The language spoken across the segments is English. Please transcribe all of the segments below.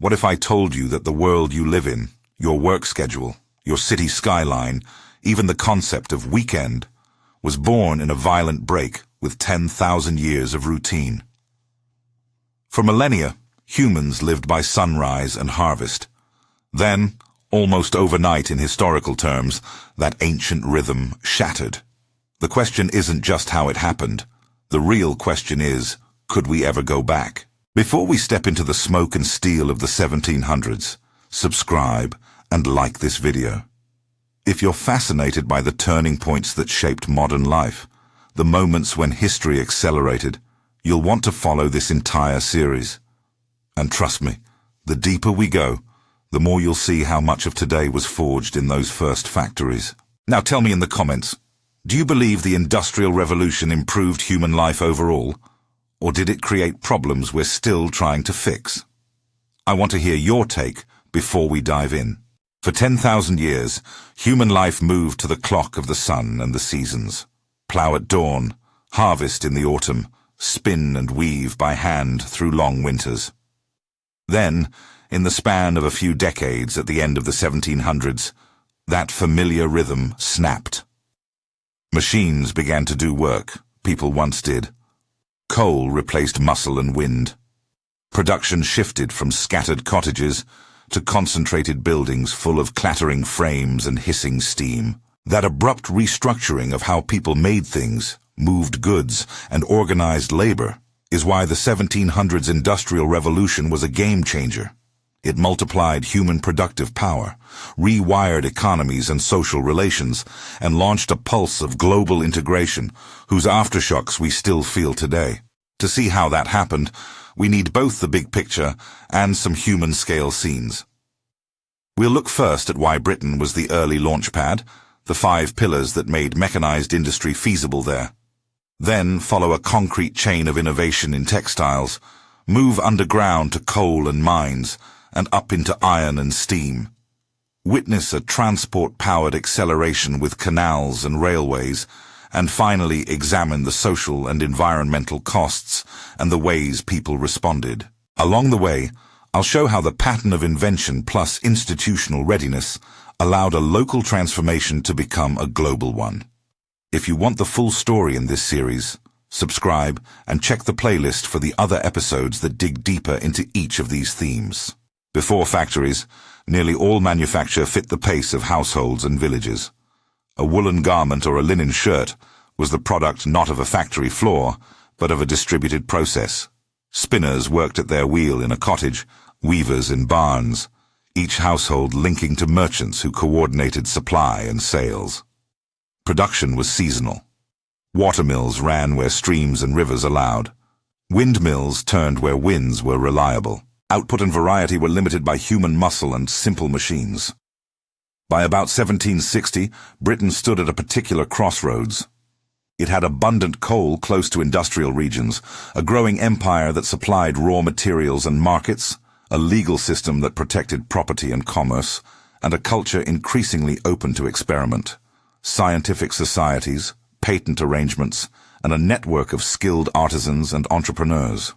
What if I told you that the world you live in, your work schedule, your city skyline, even the concept of weekend, was born in a violent break with 10,000 years of routine? For millennia, humans lived by sunrise and harvest. Then, almost overnight in historical terms, that ancient rhythm shattered. The question isn't just how it happened. The real question is, could we ever go back? Before we step into the smoke and steel of the 1700s, subscribe and like this video. If you're fascinated by the turning points that shaped modern life, the moments when history accelerated, you'll want to follow this entire series. And trust me, the deeper we go, the more you'll see how much of today was forged in those first factories. Now tell me in the comments, do you believe the Industrial Revolution improved human life overall? Or did it create problems we're still trying to fix? I want to hear your take before we dive in. For 10,000 years, human life moved to the clock of the sun and the seasons. Plow at dawn, harvest in the autumn, spin and weave by hand through long winters. Then, in the span of a few decades at the end of the 1700s, that familiar rhythm snapped. Machines began to do work people once did. Coal replaced muscle and wind. Production shifted from scattered cottages to concentrated buildings full of clattering frames and hissing steam. That abrupt restructuring of how people made things, moved goods, and organized labor is why the 1700s Industrial Revolution was a game-changer. It multiplied human productive power, rewired economies and social relations, and launched a pulse of global integration whose aftershocks we still feel today. To see how that happened, we need both the big picture and some human-scale scenes. We'll look first at why Britain was the early launchpad, the 5 pillars that made mechanized industry feasible there. Then follow a concrete chain of innovation in textiles, move underground to coal and mines, and up into iron and steam. Witness a transport-powered acceleration with canals and railways, and finally examine the social and environmental costs and the ways people responded. Along the way, I'll show how the pattern of invention plus institutional readiness allowed a local transformation to become a global one. If you want the full story in this series, subscribe and check the playlist for the other episodes that dig deeper into each of these themes. Before factories, nearly all manufacture fit the pace of households and villages. A woolen garment or a linen shirt was the product not of a factory floor, but of a distributed process. Spinners worked at their wheel in a cottage, weavers in barns, each household linking to merchants who coordinated supply and sales. Production was seasonal. Watermills ran where streams and rivers allowed. Windmills turned where winds were reliable. Output and variety were limited by human muscle and simple machines. By about 1760, Britain stood at a particular crossroads. It had abundant coal close to industrial regions, a growing empire that supplied raw materials and markets, a legal system that protected property and commerce, and a culture increasingly open to experiment. Scientific societies, patent arrangements, and a network of skilled artisans and entrepreneurs.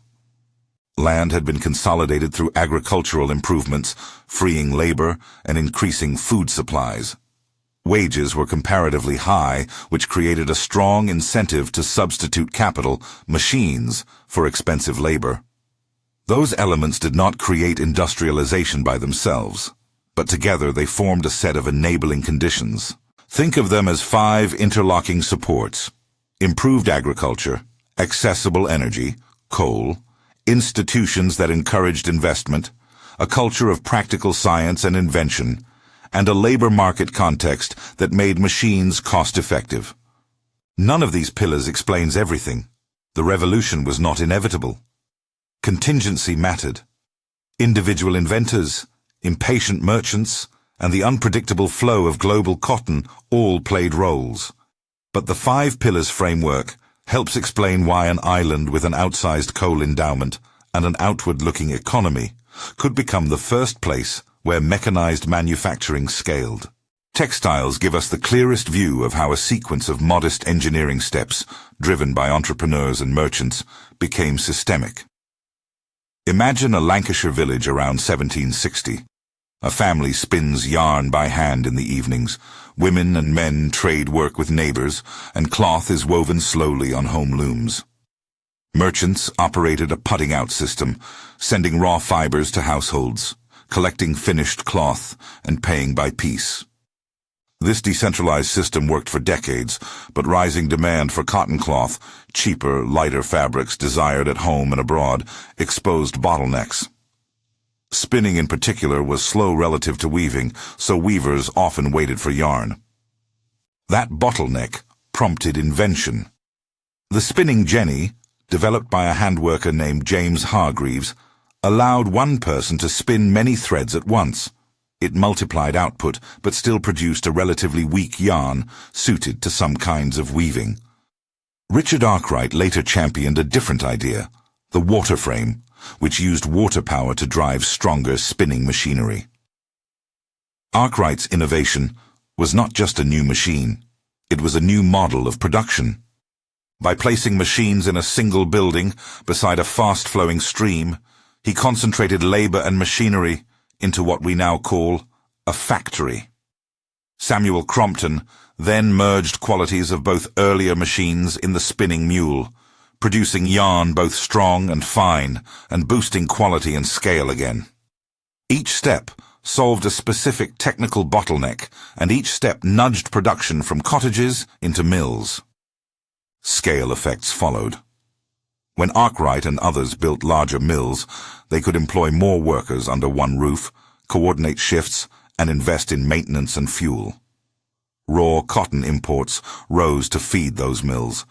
Land had been consolidated through agricultural improvements, freeing labor and increasing food supplies. Wages were comparatively high, which created a strong incentive to substitute capital, machines, for expensive labor. Those elements did not create industrialization by themselves, but together they formed a set of enabling conditions. Think of them as 5 interlocking supports: improved agriculture, accessible energy, coal, institutions that encouraged investment, a culture of practical science and invention, and a labor market context that made machines cost-effective. None of these pillars explains everything. The revolution was not inevitable. Contingency mattered. Individual inventors, impatient merchants, and the unpredictable flow of global cotton all played roles. But the 5 pillars framework helps explain why an island with an outsized coal endowment and an outward-looking economy could become the first place where mechanized manufacturing scaled. Textiles give us the clearest view of how a sequence of modest engineering steps, driven by entrepreneurs and merchants, became systemic. Imagine a Lancashire village around 1760. A family spins yarn by hand in the evenings. Women and men trade work with neighbors, and cloth is woven slowly on home looms. Merchants operated a putting-out system, sending raw fibers to households, collecting finished cloth, and paying by piece. This decentralized system worked for decades, but rising demand for cotton cloth, cheaper, lighter fabrics desired at home and abroad, exposed bottlenecks. Spinning in particular was slow relative to weaving, so weavers often waited for yarn. That bottleneck prompted invention. The spinning jenny, developed by a handworker named James Hargreaves, allowed one person to spin many threads at once. It multiplied output, but still produced a relatively weak yarn, suited to some kinds of weaving. Richard Arkwright later championed a different idea, the water frame, which used water power to drive stronger spinning machinery. Arkwright's innovation was not just a new machine, it was a new model of production. By placing machines in a single building beside a fast-flowing stream, he concentrated labor and machinery into what we now call a factory. Samuel Crompton then merged qualities of both earlier machines in the spinning mule, producing yarn both strong and fine, and boosting quality and scale again. Each step solved a specific technical bottleneck, and each step nudged production from cottages into mills. Scale effects followed. When Arkwright and others built larger mills, they could employ more workers under one roof, coordinate shifts, and invest in maintenance and fuel. Raw cotton imports rose to feed those mills,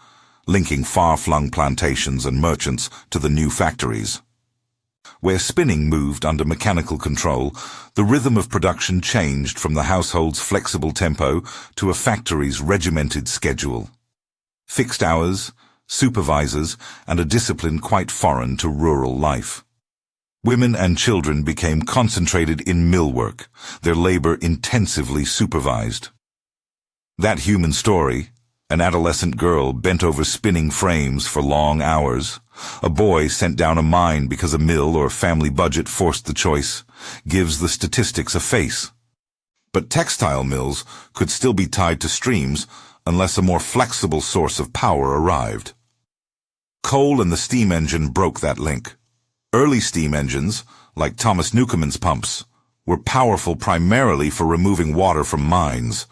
linking far-flung plantations and merchants to the new factories. Where spinning moved under mechanical control, the rhythm of production changed from the household's flexible tempo to a factory's regimented schedule. Fixed hours, supervisors, and a discipline quite foreign to rural life. Women and children became concentrated in mill work, their labor intensively supervised. That human story, an adolescent girl bent over spinning frames for long hours, a boy sent down a mine because a mill or family budget forced the choice, gives the statistics a face. But textile mills could still be tied to streams unless a more flexible source of power arrived. Coal and the steam engine broke that link. Early steam engines, like Thomas Newcomen's pumps, were powerful primarily for removing water from mines.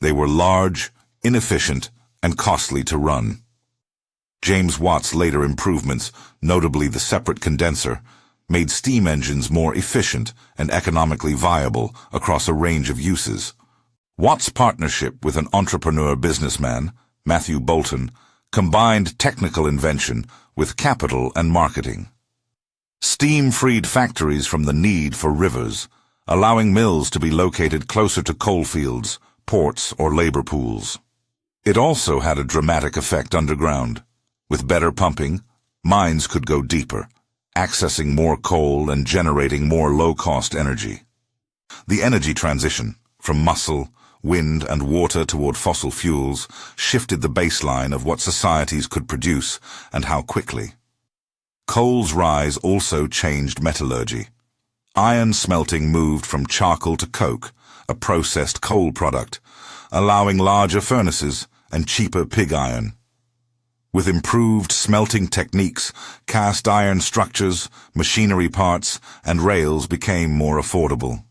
They were large, inefficient, and costly to run. James Watt's later improvements, notably the separate condenser, made steam engines more efficient and economically viable across a range of uses. Watt's partnership with an entrepreneur businessman, Matthew Boulton, combined technical invention with capital and marketing. Steam freed factories from the need for rivers, allowing mills to be located closer to coal fields, ports, or labor pools. It also had a dramatic effect underground. With better pumping, mines could go deeper, accessing more coal and generating more low-cost energy. The energy transition, from muscle, wind, and water toward fossil fuels, shifted the baseline of what societies could produce and how quickly. Coal's rise also changed metallurgy. Iron smelting moved from charcoal to coke, a processed coal product, allowing larger furnaces and cheaper pig iron. With improved smelting techniques, cast iron structures, machinery parts, and rails became more affordable.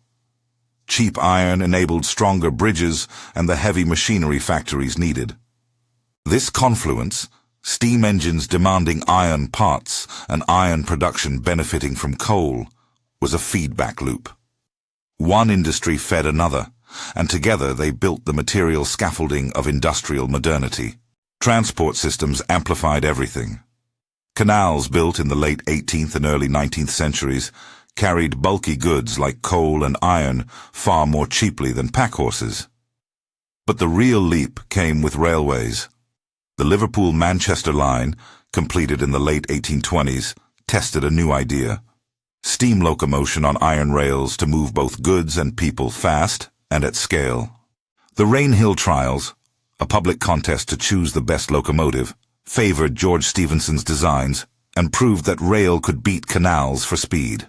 Cheap iron enabled stronger bridges and the heavy machinery factories needed. This confluence, steam engines demanding iron parts and iron production benefiting from coal, was a feedback loop. One industry fed another, and together they built the material scaffolding of industrial modernity. Transport systems amplified everything. Canals built in the late 18th and early 19th centuries carried bulky goods like coal and iron far more cheaply than packhorses. But the real leap came with railways. The Liverpool-Manchester line, completed in the late 1820s, tested a new idea. Steam locomotion on iron rails to move both goods and people fast and at scale. The Rainhill Trials, a public contest to choose the best locomotive, favored George Stephenson's designs and proved that rail could beat canals for speed.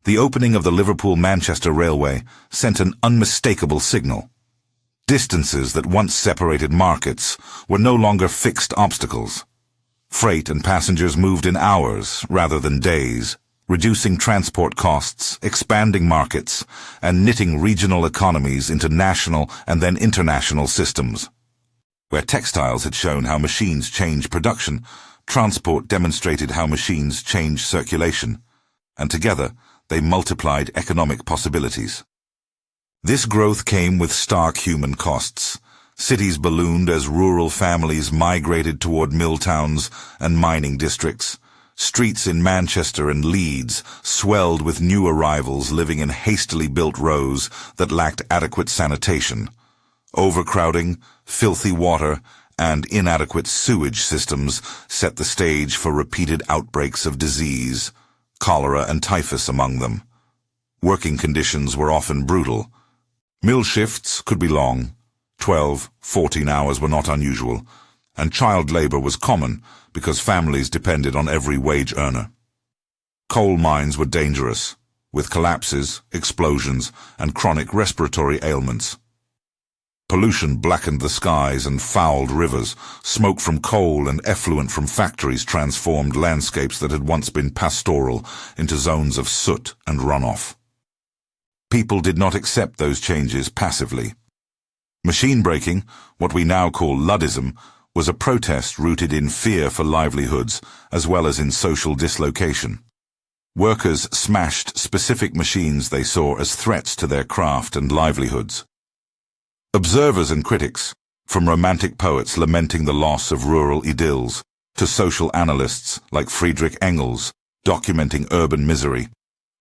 The opening of the Liverpool-Manchester Railway sent an unmistakable signal. Distances that once separated markets were no longer fixed obstacles. Freight and passengers moved in hours rather than days, reducing transport costs, expanding markets, and knitting regional economies into national and then international systems. Where textiles had shown how machines change production, transport demonstrated how machines change circulation, and together they multiplied economic possibilities. This growth came with stark human costs. Cities ballooned as rural families migrated toward mill towns and mining districts. Streets in Manchester and Leeds swelled with new arrivals living in hastily built rows that lacked adequate sanitation. Overcrowding, filthy water, and inadequate sewage systems set the stage for repeated outbreaks of disease, cholera and typhus among them. Working conditions were often brutal. Mill shifts could be long. 12, 14 hours were not unusual, and child labor was common because families depended on every wage earner. Coal mines were dangerous, with collapses, explosions, and chronic respiratory ailments. Pollution blackened the skies and fouled rivers. Smoke from coal and effluent from factories transformed landscapes that had once been pastoral into zones of soot and runoff. People did not accept those changes passively. Machine breaking, what we now call Luddism, was a protest rooted in fear for livelihoods as well as in social dislocation. Workers smashed specific machines they saw as threats to their craft and livelihoods. Observers and critics, from romantic poets lamenting the loss of rural idylls to social analysts like Friedrich Engels documenting urban misery,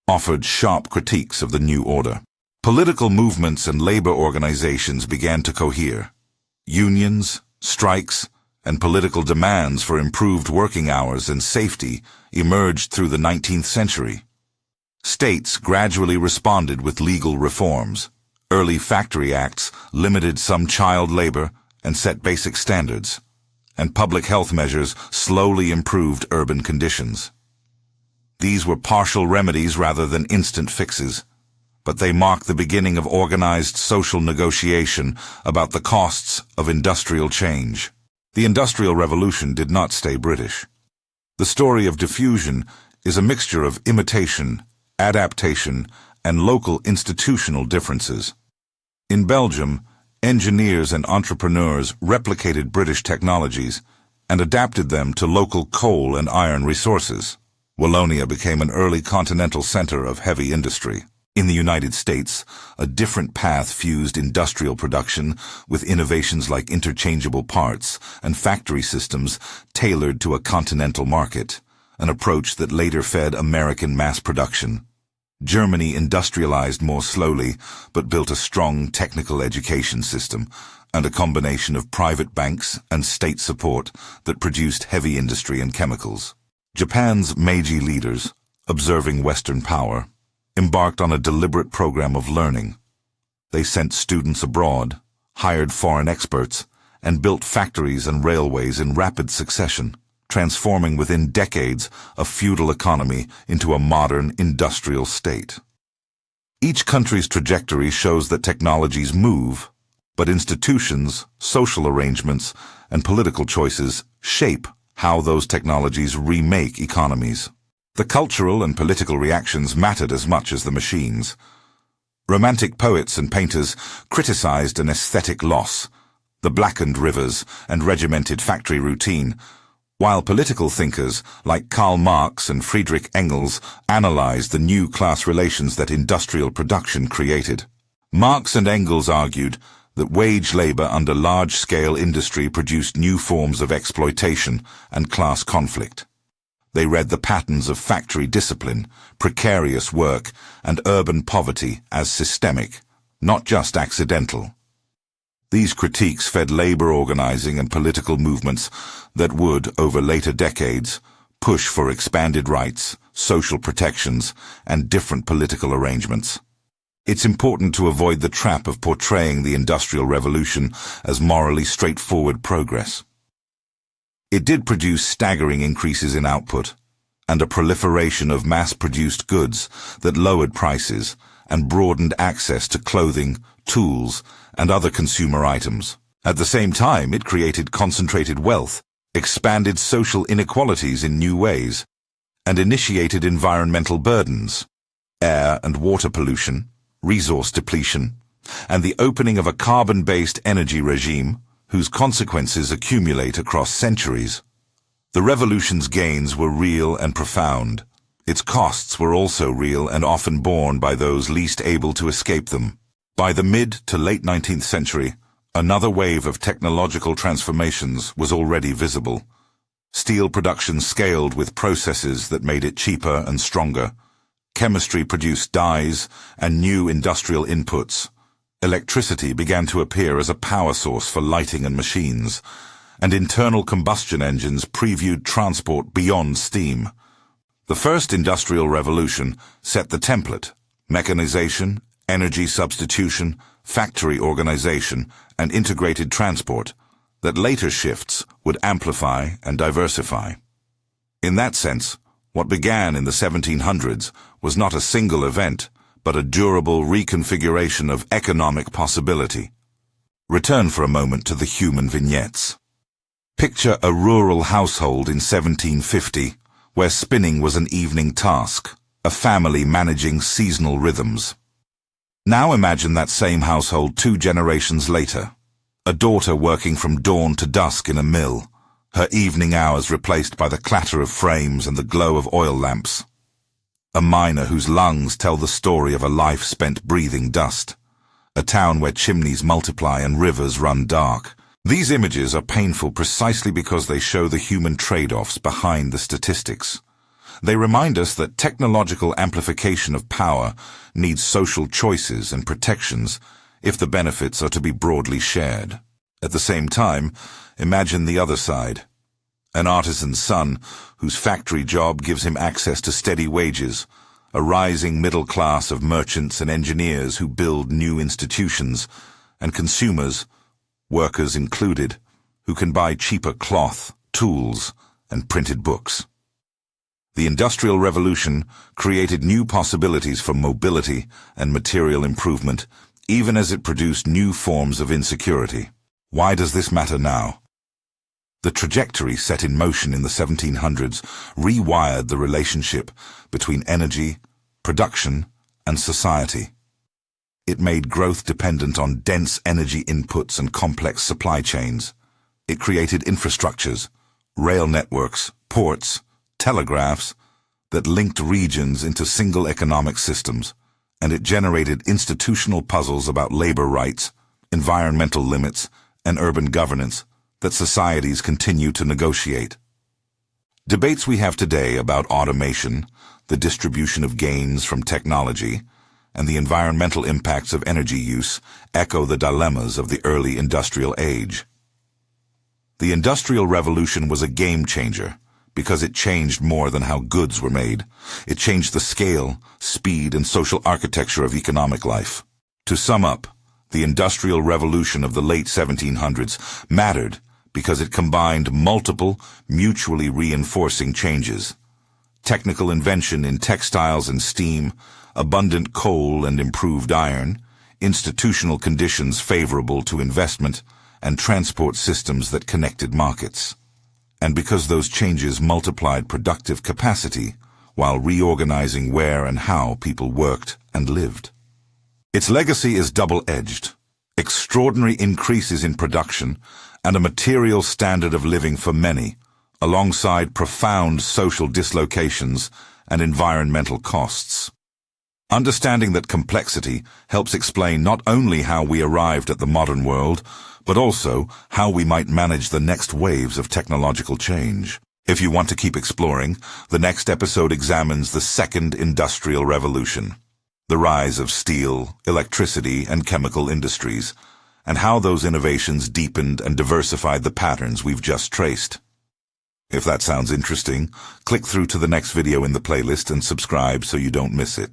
offered sharp critiques of the new order. Political movements and labor organizations began to cohere. Unions, strikes, and political demands for improved working hours and safety emerged through the 19th century. States gradually responded with legal reforms. Early factory acts limited some child labor and set basic standards, and public health measures slowly improved urban conditions. These were partial remedies rather than instant fixes, but they marked the beginning of organized social negotiation about the costs of industrial change. The Industrial Revolution did not stay British. The story of diffusion is a mixture of imitation, adaptation, and local institutional differences. In Belgium, engineers and entrepreneurs replicated British technologies and adapted them to local coal and iron resources. Wallonia became an early continental center of heavy industry. In the United States, a different path fused industrial production with innovations like interchangeable parts and factory systems tailored to a continental market, an approach that later fed American mass production. Germany industrialized more slowly, but built a strong technical education system and a combination of private banks and state support that produced heavy industry and chemicals. Japan's Meiji leaders, observing Western power, embarked on a deliberate program of learning. They sent students abroad, hired foreign experts, and built factories and railways in rapid succession, transforming within decades a feudal economy into a modern industrial state. Each country's trajectory shows that technologies move, but institutions, social arrangements, and political choices shape how those technologies remake economies. The cultural and political reactions mattered as much as the machines. Romantic poets and painters criticized an aesthetic loss, the blackened rivers and regimented factory routine, while political thinkers like Karl Marx and Friedrich Engels analyzed the new class relations that industrial production created. Marx and Engels argued that wage labor under large-scale industry produced new forms of exploitation and class conflict. They read the patterns of factory discipline, precarious work, and urban poverty as systemic, not just accidental. These critiques fed labor organizing and political movements that would, over later decades, push for expanded rights, social protections, and different political arrangements. It's important to avoid the trap of portraying the Industrial Revolution as morally straightforward progress. It did produce staggering increases in output and a proliferation of mass-produced goods that lowered prices and broadened access to clothing, tools, and other consumer items. At the same time, it created concentrated wealth, expanded social inequalities in new ways, and initiated environmental burdens, air and water pollution, resource depletion, and the opening of a carbon-based energy regime whose consequences accumulate across centuries. The revolution's gains were real and profound. Its costs were also real and often borne by those least able to escape them. By the mid to late 19th century, another wave of technological transformations was already visible. Steel production scaled with processes that made it cheaper and stronger. Chemistry produced dyes and new industrial inputs. Electricity began to appear as a power source for lighting and machines, and internal combustion engines previewed transport beyond steam. The first industrial revolution set the template: mechanization, energy substitution, factory organization, and integrated transport that later shifts would amplify and diversify. In that sense, what began in the 1700s was not a single event, but a durable reconfiguration of economic possibility. Return for a moment to the human vignettes. Picture a rural household in 1750, where spinning was an evening task, a family managing seasonal rhythms. Now imagine that same household 2 generations later. A daughter working from dawn to dusk in a mill, her evening hours replaced by the clatter of frames and the glow of oil lamps. A miner whose lungs tell the story of a life spent breathing dust. A town where chimneys multiply and rivers run dark. These images are painful precisely because they show the human trade-offs behind the statistics. They remind us that technological amplification of power needs social choices and protections if the benefits are to be broadly shared. At the same time, imagine the other side. An artisan's son whose factory job gives him access to steady wages, a rising middle class of merchants and engineers who build new institutions, and consumers, workers included, who can buy cheaper cloth, tools, and printed books. The Industrial Revolution created new possibilities for mobility and material improvement, even as it produced new forms of insecurity. Why does this matter now? The trajectory set in motion in the 1700s rewired the relationship between energy, production, and society. It made growth dependent on dense energy inputs and complex supply chains. It created infrastructures, rail networks, ports, telegraphs that linked regions into single economic systems, and it generated institutional puzzles about labor rights, environmental limits, and urban governance that societies continue to negotiate. Debates we have today about automation, the distribution of gains from technology, and the environmental impacts of energy use echo the dilemmas of the early industrial age. The Industrial Revolution was a game changer because it changed more than how goods were made. It changed the scale, speed, and social architecture of economic life. To sum up, the Industrial Revolution of the late 1700s mattered because it combined multiple, mutually reinforcing changes: technical invention in textiles and steam, abundant coal and improved iron, institutional conditions favorable to investment, and transport systems that connected markets. And because those changes multiplied productive capacity while reorganizing where and how people worked and lived. Its legacy is double-edged: extraordinary increases in production and a material standard of living for many, alongside profound social dislocations and environmental costs. Understanding that complexity helps explain not only how we arrived at the modern world, but also how we might manage the next waves of technological change. If you want to keep exploring, the next episode examines the Second Industrial Revolution, the rise of steel, electricity, and chemical industries, and how those innovations deepened and diversified the patterns we've just traced. If that sounds interesting, click through to the next video in the playlist and subscribe so you don't miss it.